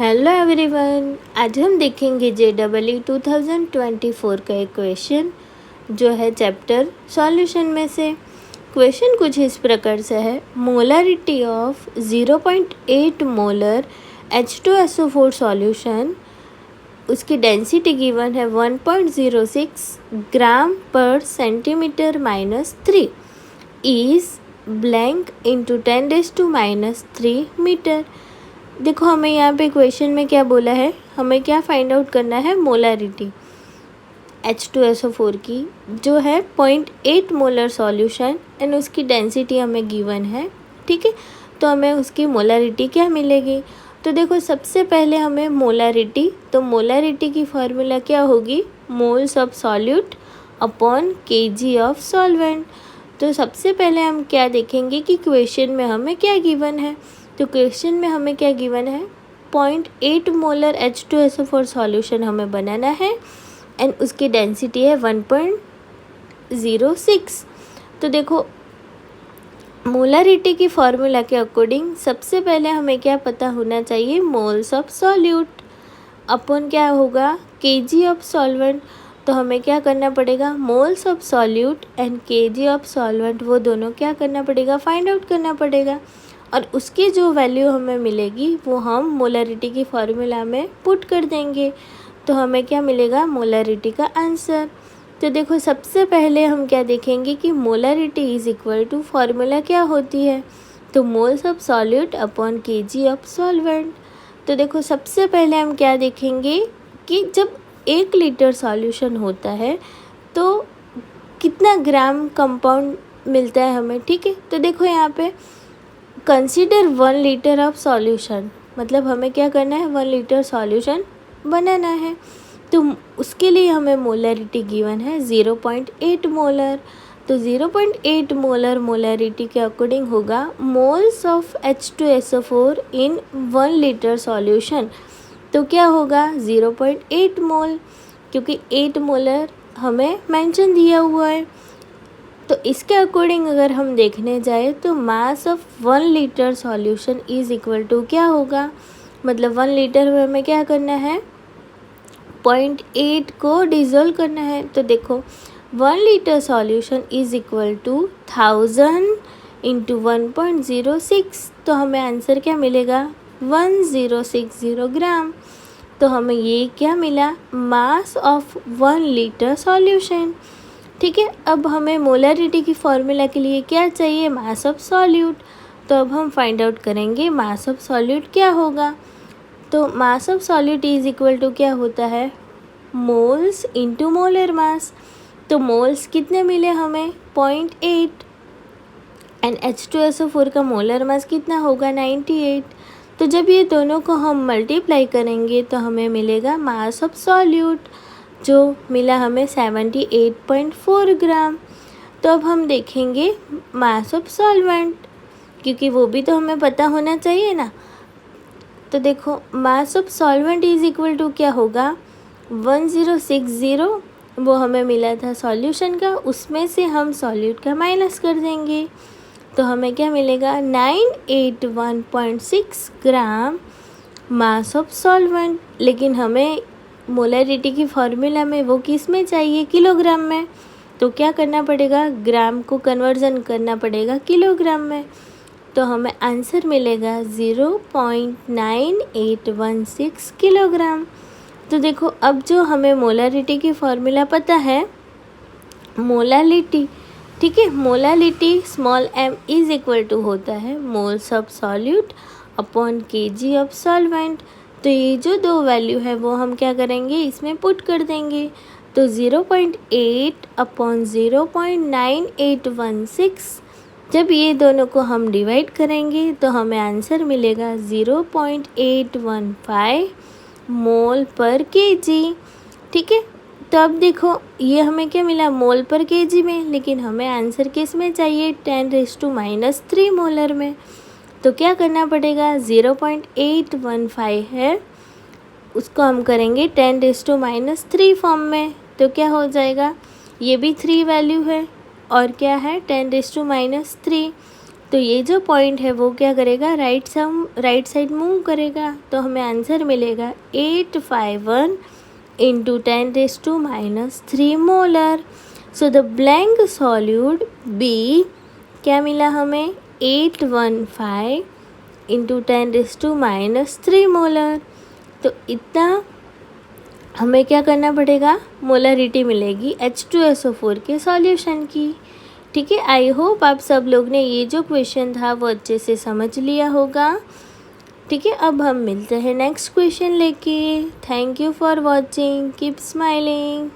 Hello everyone, आज हम देखेंगे JEE 2024 का एक क्वेश्चन जो है चैप्टर सॉल्यूशन में से। क्वेश्चन कुछ इस प्रकार से है, molarity of 0.8 molar H2SO4 solution, उसकी डेंसिटी गिवन है 1.06 ग्राम पर centimetre -3 is blank into 10⁻³ metre. देखो हमें यहाँ पे क्वेश्चन में क्या बोला है, हमें क्या फाइंड आउट करना है, मोलारिटी H2SO4 की जो है 0.8 मोलर सॉल्यूशन एंड उसकी डेंसिटी हमें गिवन है। ठीक है, तो हमें उसकी मोलारिटी क्या मिलेगी। तो देखो सबसे पहले हमें मोलारिटी, तो मोलारिटी की फॉर्मूला क्या होगी, moles of solute upon kg of solvent. तो सबसे पहले हम क्या देखेंगे कि क्वेश्चन में हमें क्या गिवन है। तो क्वेश्चन में हमें क्या गिवन है, 0.8 मोलर H2SO4 सॉल्यूशन हमें बनाना है एंड उसकी डेंसिटी है 1.06। तो देखो मोलारिटी की फॉर्मूला के अकॉर्डिंग सबसे पहले हमें क्या पता होना चाहिए, मोल्स ऑफ सॉल्यूट अपन क्या होगा kg ऑफ सॉल्वेंट। तो हमें क्या करना पड़ेगा, moles of solute and kg of solvent वो दोनों क्या करना पड़ेगा, फाइंड आउट करना पड़ेगा और उसकी जो वैल्यू हमें मिलेगी वो हम मोलारिटी की फॉर्मूला में पुट कर देंगे। तो हमें क्या मिलेगा, मोलारिटी का आंसर। तो देखो सबसे पहले हम क्या देखेंगे कि molarity is equal to formula क्या होती है, तो moles of solute upon kg of solvent. तो देखो सबसे पहले हम क्या देखेंगे कि जब 1 लीटर सॉल्यूशन होता है तो कितना ग्राम कंपाउंड मिलता है हमें। ठीक है, तो देखो यहाँ पे कंसीडर 1 लीटर ऑफ सॉल्यूशन, मतलब हमें क्या करना है, 1 लीटर सॉल्यूशन बनाना है। तो उसके लिए हमें मोलारिटी गिवन है 0.8 मोलर। तो 0.8 मोलर मोलारिटी के अकॉर्डिंग होगा moles of H2SO4 in 1 litre solution. तो क्या होगा 0.8 मोल, क्योंकि 8 मोलर हमें मेंशन दिया हुआ है। तो इसके अकॉर्डिंग अगर हम देखने जाए तो mass of 1 litre solution is equal to क्या होगा, मतलब 1 लीटर में हमें क्या करना है, 0.8 को डिज़ोल्व करना है। तो देखो 1 litre solution is equal to 1000 into 1.06। तो हमें आंसर क्या मिलेगा, 1060 ग्राम। तो हमें ये क्या मिला, मास ऑफ 1 लीटर सॉल्यूशन। ठीक है, अब हमें मोलारिटी की फॉर्मूला के लिए क्या चाहिए, मास ऑफ सॉल्यूट। तो अब हम फाइंड आउट करेंगे मास ऑफ सॉल्यूट क्या होगा। तो mass of solute is equal to क्या होता है, मोल्स इंटू मोलर मास। तो मोल्स कितने मिले हमें, 0.8 एंड H2SO4 का मोलर मास कितना होगा, 98। तो जब ये दोनों को हम मल्टीप्लाई करेंगे तो हमें मिलेगा मास ऑफ सॉल्यूट, जो मिला हमें 78.4 ग्राम। तो अब हम देखेंगे मास ऑफ सॉल्वेंट, क्योंकि वो भी तो हमें पता होना चाहिए ना। तो देखो mass of solvent is equal to क्या होगा, 1060 वो हमें मिला था सॉल्यूशन का, उसमें से हम सॉल्यूट का माइनस कर देंगे। तो हमें क्या मिलेगा, 981.6 ग्राम मास ऑफ सॉल्वेंट। लेकिन हमें मोलारिटी की फॉर्मूला में वो किस में चाहिए, किलोग्राम में। तो क्या करना पड़ेगा, ग्राम को कन्वर्जन करना पड़ेगा किलोग्राम में। तो हमें आंसर मिलेगा 0.9816 किलोग्राम। तो देखो अब जो हमें मोलारिटी की फॉर्मूला पता है, मोलालिटी, ठीक है, molality small m is equal to होता है moles of solute upon kg of solvent. तो ये जो दो वैल्यू है वो हम क्या करेंगे, इसमें पुट कर देंगे। तो 0.8 अपॉन 0.9816, जब ये दोनों को हम डिवाइड करेंगे तो हमें आंसर मिलेगा 0.815 मोल पर kg। ठीक है, तो अब देखो ये हमें क्या मिला, मोल पर kg में, लेकिन हमें आंसर किस में चाहिए, 10⁻³ मोलर में। तो क्या करना पड़ेगा, 0.815 है उसको हम करेंगे 10⁻³ फॉर्म में। तो क्या हो जाएगा, ये भी 3 वैल्यू है और क्या है 10⁻³। तो ये जो पॉइंट है वो क्या करेगा, राइट साइड मूव करेगा, तो हमें आंसर मिलेगा 851 into 10⁻³ molar. So the blank solute B क्या मिला हमें, 815 इंटू 10⁻³ मोलर। तो इतना हमें क्या करना पड़ेगा, मोलरिटी मिलेगी H2SO4 के सॉल्यूशन की। ठीक है, आई होप आप सब लोग ने ये जो क्वेश्चन था वो अच्छे से समझ लिया होगा। ठीक है, अब हम मिलते हैं नेक्स्ट क्वेश्चन लेके। Thank you for watching, keep smiling.